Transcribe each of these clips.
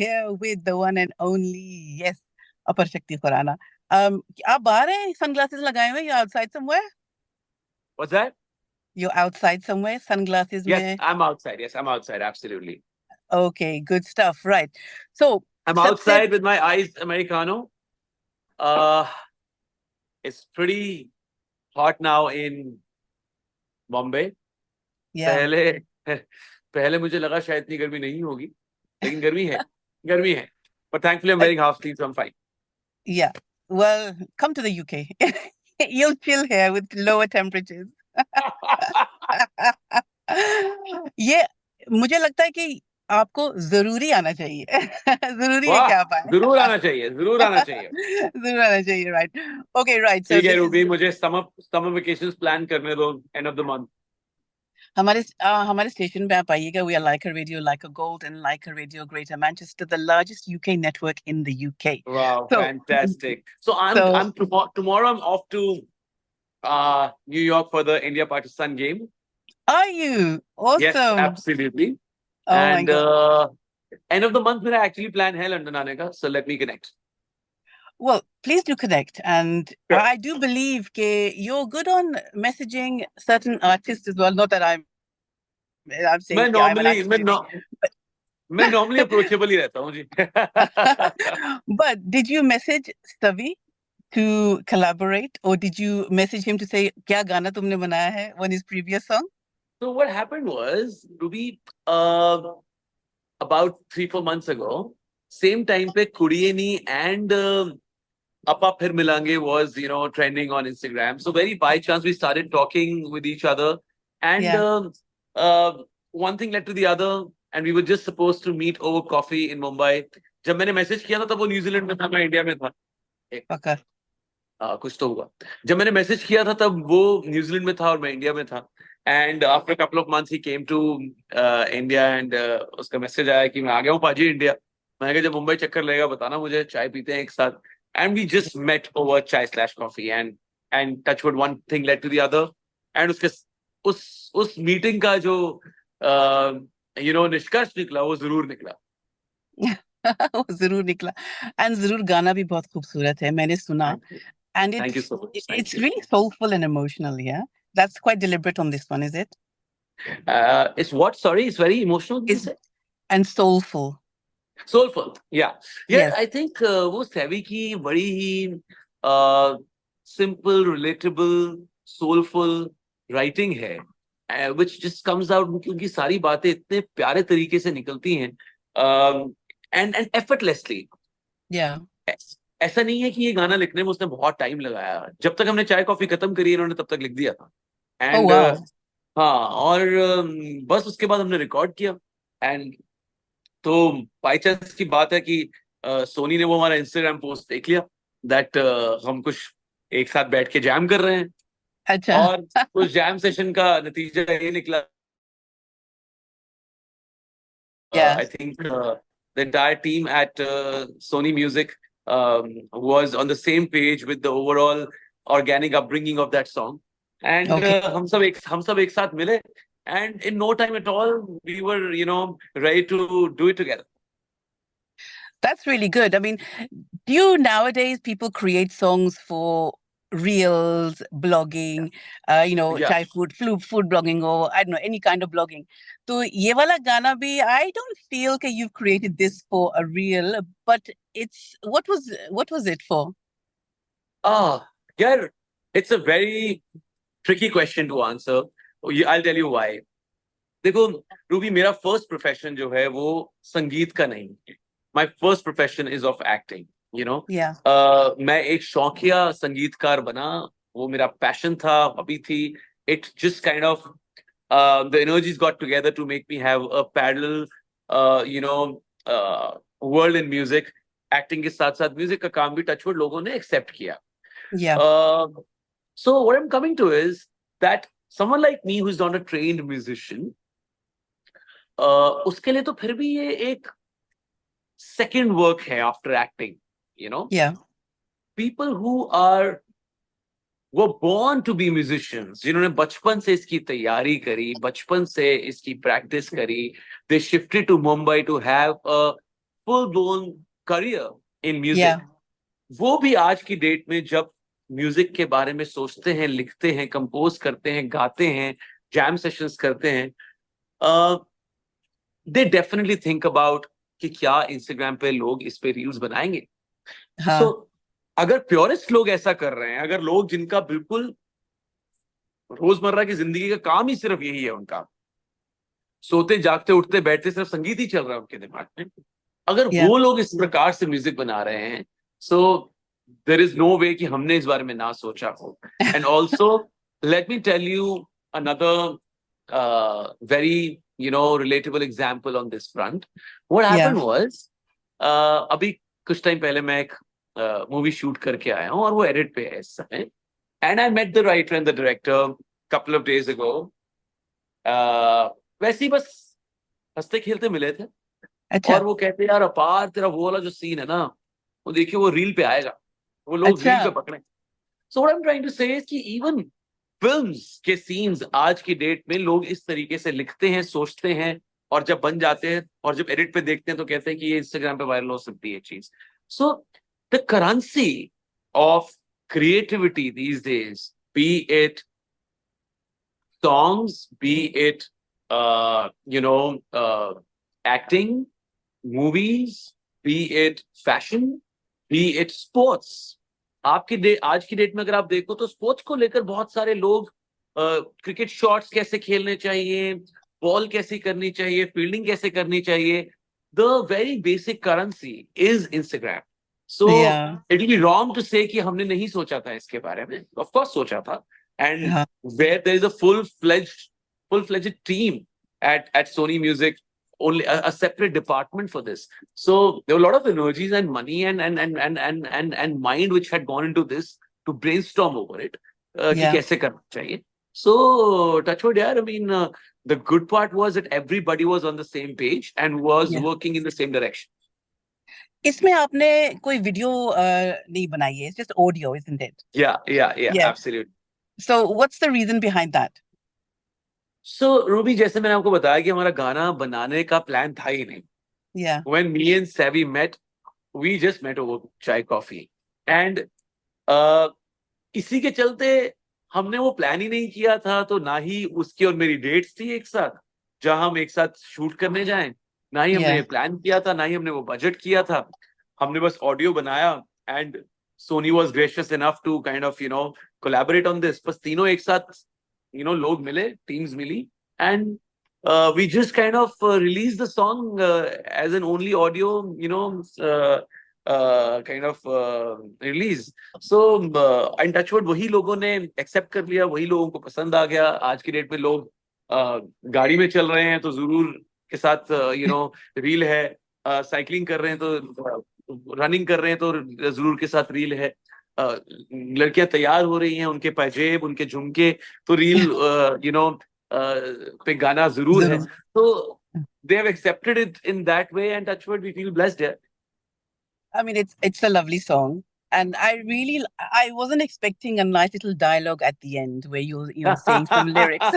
Here with the one and only, yes, Upper Shakti Khurana. आप बाहर हैं sunglasses लगाए हुए? You outside somewhere? What's that? You outside somewhere? Sunglasses Yes, में? I'm outside. Yes, I'm outside. Absolutely. Okay, good stuff. Right. So, I'm सबसे outside with my eyes Americano. Uh, it's pretty hot now in Bombay. yeah, पहले पहले मुझे लगा शायद इतनी गर्मी नहीं होगी, लेकिन गर्मी है, गर्मी है. But thankfully I'm uh, wearing half sleeves, so I'm fine. yeah. Well, come to the UK. You'll chill here with lower temperatures. ये मुझे लगता है कि आपको जरूरी आना चाहिए जरूरी है वाह, कि आप आए जरूर आना चाहिए, जरूर आना चाहिए. जरूर आना चाहिए राइट ओके राइट सो ठीक है दिस इज रूबी, मुझे समर वेकेशंस प्लान करने दो एंड ऑफ द मंथ. हमारे स्टेशन पे आप आइएगा we are Lyca radio Lyca gold and Lyca radio Greater Manchester the largest UK network in the UK Wow, so fantastic. So so tomorrow I'm off to New York for the India Pakistan game. are you Yes, awesome absolutely. oh my And god end of the month मेरा actually plan है London आने का, so let me connect. Well, please do connect. And Sure. I do believe you're good on messaging certain artists as well. Not that I'm saying मैं कि I'm an normally artist. मैं normally approachable ही रहता हूँ जी. But did you message Stavi to collaborate, or did you message him to say क्या गाना तुमने बनाया है on his previous song? So what happened was, Ruby, about 3-4 months ago, same time पे कुड़ियनी and Appa Phir Milange was, trending on Instagram. So very by chance we started talking with each other, and Yeah. one thing led to the other, and we were just supposed to meet over coffee in Mumbai. जब मैंने message किया था तब वो New Zealand में था, मैं India में था. Okay. कुछ तो हुआ. जब मैंने मैसेज किया था तब वो न्यूजीलैंड में था और मैं इंडिया में था. And after couple of months he came to India and उसका मैसेज आया कि मैं आ गया हूँ पाजी इंडिया. मैंने कहा जब मुंबई चक्कर लगेगा बताना मुझे, चाय पीते हैं एक साथ. And we just met over chai slash coffee and touchwood one thing led to the other. And उसके उस मीटिंग का जो निष्कर्ष निकला वो जरूर निकला. वो जरूर निकला एंड जरूर गाना भी बहुत खूबसूरत है मैंने सुना. And Thank you so much. Thank it's you. really soulful and emotional, yeah. That's quite deliberate on this one, is it? It's what? Sorry, it's very emotional. It's and soulful. Soulful, yeah. Yes. I think वो सेवी की बड़ी ही simple, relatable, soulful writing है, which just comes out क्योंकि सारी बातें इतने प्यारे तरीके से निकलती हैं, and effortlessly. Yeah. ऐसा नहीं है कि ये गाना लिखने में उसने बहुत टाइम लगाया. जब तक हमने चाय कॉफी खत्म करी इन्होंने तब तक लिख दिया था. Oh and wow. हाँ, और बस उसके बाद हमने रिकॉर्ड किया. एंड तो बाई चांस की बात है कि सोनी ने वो हमारा इंस्टाग्राम पोस्ट देख लिया दैट हम कुछ एक साथ बैठ के जैम कर रहे हैं. अच्छा. और उस जैम सेशन का नतीजा ये निकला. I think the entire team at Sony Music was on the same page with the overall organic upbringing of that song. And Okay. हम सब एक साथ मिले. And in no time at all, we were, ready to do it together. That's really good. I mean, do you nowadays people create songs for reels, blogging, Yeah. chai food blogging, or I don't know, any kind of blogging. So ye wala gana bhi, I don't feel that you've created this for a reel, but what was it for? Yeah, it's a very tricky question to answer. I'll tell you why. देखो Ruby, मेरा first profession जो है वो संगीत का नहीं है. My first profession is of acting. Yeah. मैं एक शौकिया संगीतकार बना. वो मेरा पैशन था, अभी थी. It just kind of the energies got together to make me have a parallel world in music. Acting के साथ साथ म्यूजिक का काम भी टचवुड लोगों ने एक्सेप्ट किया. Yeah. So what I'm coming to is that someone like me who's not a trained musician, उसके लिए तो फिर भी ये एक second work है after acting, Yeah. People who were born to be musicians, जिन्होंने बचपन से इसकी तैयारी करी, बचपन से इसकी practice करी, they shifted to Mumbai to have a full blown career in music. Yeah. वो भी आज की डेट में जब म्यूजिक के बारे में सोचते हैं, लिखते हैं, कंपोज करते हैं, गाते हैं, जैम सेशंस करते हैं, दे डेफिनेटली थिंक अबाउट कि क्या इंस्टाग्राम पे लोग इस पे रील्स बनाएंगे. सो हाँ. अगर प्योरिस्ट लोग ऐसा कर रहे हैं, अगर लोग जिनका बिल्कुल रोजमर्रा की जिंदगी का काम ही सिर्फ यही है, उनका सोते जागते उठते बैठते सिर्फ संगीत ही चल रहा है उनके दिमाग में, अगर Yeah. वो लोग इस प्रकार से म्यूजिक बना रहे हैं, so there is no way कि हमने इस बारे में ना सोचा हो. And also let me tell you another very relatable example on this front. What happened Yeah. was, अभी कुछ टाइम पहले मैं एक मूवी शूट करके आया हूँ और वो एडिट पे है इस समय. And I met the writer and the director couple of days ago. वैसे ही बस हंसते खेलते मिले थे अच्छा. और वो कहते यार अपार तेरा वो वाला जो सीन है ना, वो देखिए वो रील पे आएगा, वो लोग अच्छा. रील पे पकड़े. So what I am trying to say is कि इवन फिल्म्स के सीन्स आज की डेट में लोग इस तरीके से लिखते हैं, सोचते हैं, और जब बन जाते हैं और जब एडिट पे देखते हैं तो कहते हैं कि ये इंस्टाग्राम पे वायरल हो सकती है चीज. So the currency of creativity these days, be it songs, be it acting, movies, be it fashion, be it sports. आज की डेट में अगर आप देखो तो स्पोर्ट्स को लेकर बहुत सारे लोग क्रिकेट शॉट्स कैसे खेलने चाहिए, बॉल कैसे करनी चाहिए, फील्डिंग कैसे करनी चाहिए, the very basic currency is Instagram. So Yeah. It will be wrong to say कि हमने नहीं सोचा था इसके बारे में. ऑफ कोर्स सोचा था. एंड हाँ. where there is a full-fledged team at Sony Music, only a separate department for this. So there were a lot of energies and money and mind which had gone into this to brainstorm over it. कि Yeah. कैसे करना चाहिए. So touch wood, yaar. I mean, the good part was that everybody was on the same page and was Yeah. working in the same direction. इसमें आपने कोई video नहीं बनाई है, it's just audio, isn't it? Yeah, Yeah. absolutely. So what's the reason behind that? So Ruby, जैसे मैंने आपको बताया कि हमारा गाना बनाने का प्लान था ही नहीं. Yeah. When me and Savvy met, we just met over chai coffee. And इसी के चलते हमने वो प्लान ही नहीं किया था, तो ना ही उसकी और मेरी डेट्स थी एक साथ जहां हम एक साथ शूट करने जाएं, ना ही हमने Yeah. प्लान किया था, ना ही हमने वो बजट किया था. हमने बस ऑडियो बनाया and Sony was gracious enough to kind of collaborate on this. बस तीनों एक साथ लोग मिले, टीम्स मिली, and we just kind of released the song as an only audio, kind of release. So and touchwood, वही लोगों ने एक्सेप्ट कर लिया, वही लोगों को पसंद आ गया. आज की डेट में लोग गाड़ी में चल रहे हैं तो जरूर के साथ रील है, साइकिलिंग कर रहे हैं तो रनिंग कर रहे हैं तो जरूर के साथ रील है, लड़कियां तैयार हो रही हैं, उनके पैजेब, उनके झुमके, तो रील पे गाना जरूर है. तो they have accepted it in that way, and touchwood, we feel blessed here. I mean, it's a lovely song, and I wasn't expecting a nice little dialogue at the end where you're saying some lyrics,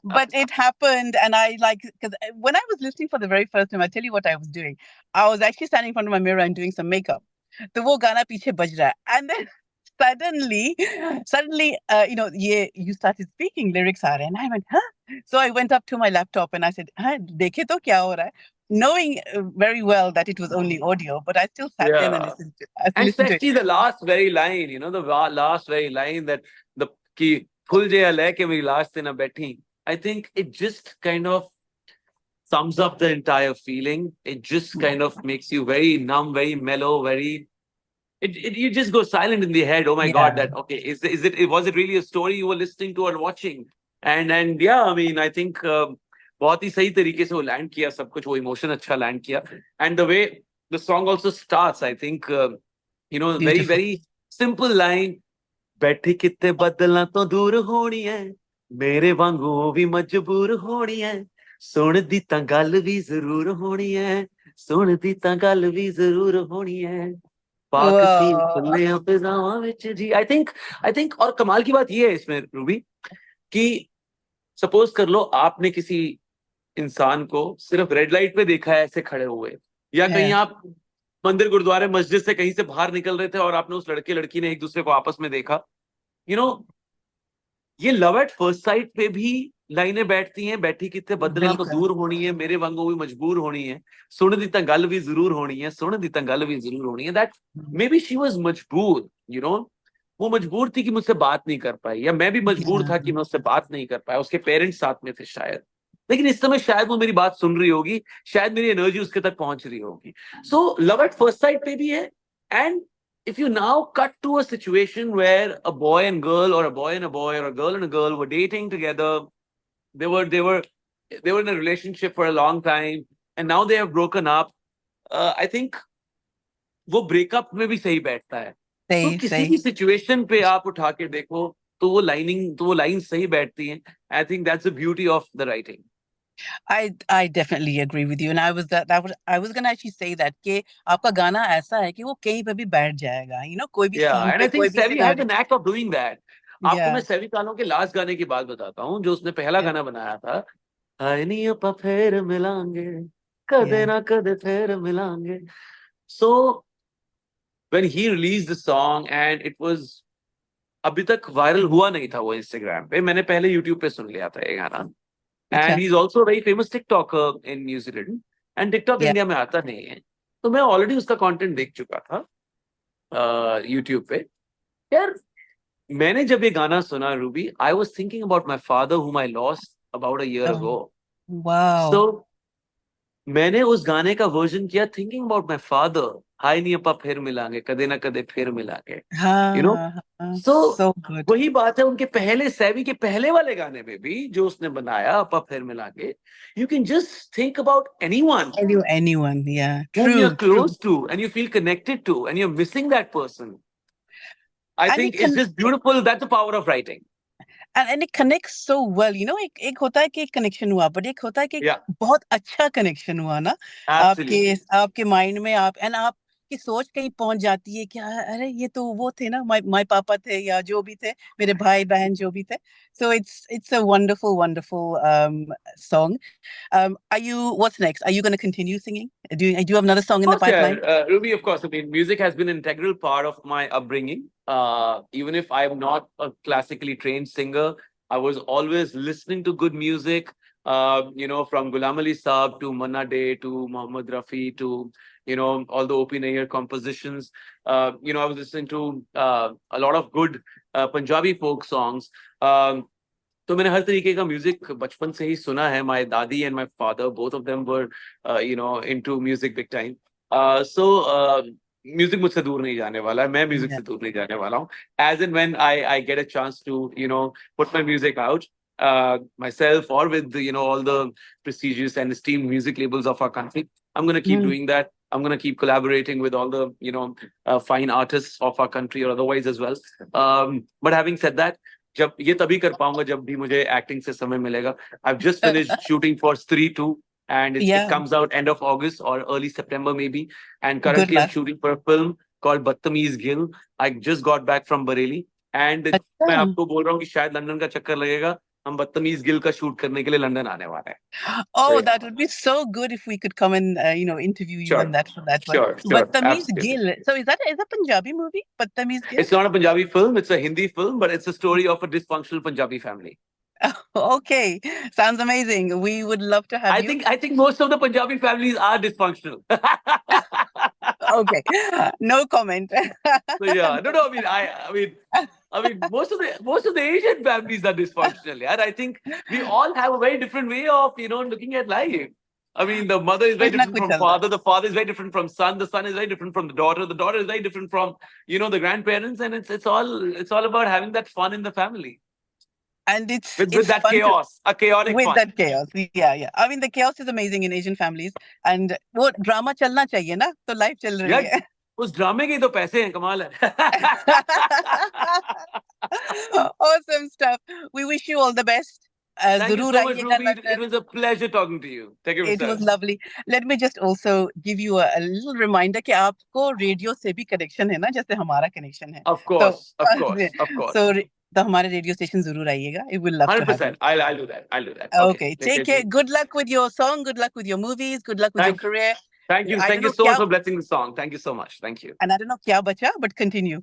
but it happened, and I because when I was listening for the very first time, I tell you what I was doing. I was actually standing in front of my mirror and doing some makeup. तो वो गाना पीछे बज रहा है, and then suddenly, you started speaking, lyrics are, and I went, huh? So I went up to my laptop and I said, huh, देखे तो क्या हो रहा है? Knowing very well that it was only audio, but I still sat there and listened to it. And especially the last very line, the last very line, that the ki khul jaya leke meri last din बैठी. I think it just kind of sums up the entire feeling. It just kind of makes you very numb, very mellow, very. You just go silent in the head. Oh my God! That okay? Was it really a story you were listening to or watching? And yeah, I mean, I think बहुत ही सही तरीके से वो land किया सब कुछ, वो emotion अच्छा लैंड किया. And the way the song also starts, I think, very very simple line. बैठी किते बदलां तो दूर होनी है, मेरे वांगू भी मजबूर होनी है, सुनदी तां गल भी जरूर होनी है, सुनदी तां गल भी जरूर होनी है. आई थिंक और कमाल की बात ये है इसमें रूबी कि सपोज कर लो आपने किसी इंसान को सिर्फ रेड लाइट पे देखा है ऐसे खड़े हुए, या कहीं Yeah. आप मंदिर गुरुद्वारे मस्जिद से कहीं से बाहर निकल रहे थे और आपने उस लड़के लड़की ने एक दूसरे को आपस में देखा, यू नो, ये लव एट फर्स्ट साइट पे भी लाइनें बैठती हैं, बैठी कितने बदला तो बिल्कुल. दूर होनी है, मेरे वांगू भी मजबूर होनी है, सुन दी तां गल भी जरूर होनी है, सुन दी तां गल भी जरूर होनी है, that may be she was मजबूर, यू नो, वो मजबूर थी कि मुझसे बात नहीं कर पाई, या मैं भी मजबूर था कि Yeah. मैं उससे बात नहीं कर पाया, उसके पेरेंट्स साथ में थे शायद, लेकिन इस समय शायद वो मेरी बात सुन रही होगी, शायद मेरी एनर्जी उसके तक पहुंच रही होगी. So love at first sight पे भी है. And if you now cut to a situation where a boy and girl, or a boy and a boy, or a girl and a girl were dating together, they were in a relationship for a long time, and now they have broken up, I think वो breakup में भी सही बैठता है. तो सही किसी सही. भी सिचुएशन पे आप उठा के देखो तो वो लाइन सही बैठती है. I think that's the beauty of the writing. I definitely agree with you, and I was gonna actually say that कि आपका गाना ऐसा है कि वो कहीं पे भी बैठ जाएगा, कोई भी Yeah, सीन and पे, I think कोई भी Sevi has scenario. the knack of doing that. आपको मैं Yeah. सेवी कालों के लास्ट गाने की बात बताता हूँ, जो उसने पहला Yeah. गाना बनाया था. हाय नी अपा फेर मिलांगे, कदे Yeah. ना कदे फेर मिलांगे. So when he released the song and it was, अभी तक वायरल हुआ नहीं था वो इंस्टाग्राम पे, मैंने पहले यूट्यूब पे सुन लिया था ये गाना. एंड अच्छा. He is also very famous TikToker in New Zealand, and TikTok Yeah. India में आता नहीं है, तो मैं ऑलरेडी उसका कंटेंट देख चुका था यूट्यूब पे. यार, मैंने जब ये गाना सुना Ruby, I was thinking about my father whom I lost about a year Oh, ago. So wow. मैंने उस गाने का वर्जन किया थिंकिंग अबाउट माई फादर. हाय नी अपा फिर मिलांगे, कदे ना कदे फिर मिलांगे, यू नो. हाँ, हाँ, सो so good. वही बात है, उनके पहले सैवी के पहले वाले गाने में भी जो उसने बनाया अपा फिर मिलांगे, you can just think about anyone Anyone, yeah, whom you're true, true. close to and you feel connected to and you're missing that person. I And think it's just beautiful. That's the power of writing. it connects so well. एक होता है कि एक connection हुआ, but एक होता है कि एक Yeah, बहुत अच्छा कनेक्शन हुआ ना, आपके absolutely. आपके माइंड में, आपकी सोच कहीं पहुंच जाती है कि अरे ये तो वो थे ना, माय पापा थे, या जो भी थे, मेरे भाई बहन जो भी थे. So it's a wonderful, wonderful song. What's next? Are you going to continue singing? Do you have another song Of in the course, yeah, pipeline? Ruby, of course. I mean, music has been an integral part of my upbringing. Even if I'm not a classically trained singer, I was always listening to good music. From Ghulam Ali Saab to Manna Day to Mohammad Rafi to, all the Opi Nair compositions. I was listening to a lot of good Punjabi folk songs. तो मैंने हर तरीके का music बचपन से ही सुना है. My दादी and my father, both of them were into music big time. So music मुझसे दूर नहीं जाने वाला है, मैं म्यूजिक Yeah. से दूर नहीं जाने वाला हूँ. As and when I get a chance to put my music out myself, or with all the prestigious and esteemed music labels of our country, I'm going to keep Mm. doing that. I'm going to keep collaborating with all the fine artists of our country or otherwise as well. But having said that, जब ये तभी कर पाऊंगा जब भी मुझे acting से समय मिलेगा. I've just finished shooting for Stree 2, and it Yeah. comes out end of August or early September maybe. And Good currently I'm luck. shooting for a film called Badtameez Gill. I just got back from Bareilly, and मैं अच्छा. आपको बोल रहा हूँ कि शायद London का चक्कर लगेगा. हम बदतमीज गिल का शूट करने के लिए लंदन आने वाले हैं. So Oh, yeah, that would be so good if we could come and interview you sure, in that for that one. sure, Badtameez absolutely. Gill. So is that Punjabi movie? Badtameez Gill? It's not a Punjabi film, it's a Hindi film, but it's a story of a dysfunctional Punjabi family. Okay, sounds amazing. We would love to have you. I think most of the Punjabi families are dysfunctional. Okay, no comment. So yeah, no. I mean, most of the Asian families are dysfunctional. Yeah, I think we all have a very different way of looking at life. I mean, the mother is very कुछ ना different कुछ from चलता है. father. The father is very different from son. The son is very different from the daughter. The daughter is very different from the grandparents. And it's all about having that fun in the family And it's with it's that fun to chaos, a chaotic with fun. that chaos. Yeah, yeah. I mean, the chaos is amazing in Asian families, and वो drama चलना चाहिए ना, तो life चल रही यार, है. उस ड्रामे के ही तो पैसे हैं, कमाल है. Awesome stuff. We wish you all the best. Thank you जरूर so much, आइएगा Ruby. It London. was a pleasure talking to you. Take care of It was yourself. lovely. Let me just also give you a little reminder कि आपको radio से भी connection है ना, जैसे हमारा कनेक्शन है. Of तो course, of course, of course. तो हमारे रेडियो स्टेशन जरूर आइएगा. We would love to have you. 100%. I'll do that. I'll do that. Okay. Okay, Take care, take care. G. Good luck with your song. Good luck with your movies. Good luck with your Thank career. Thank you. I Thank don't you know so much kya, for blessing the song. Thank you so much. Thank you. and I don't know kya bacha, but continue.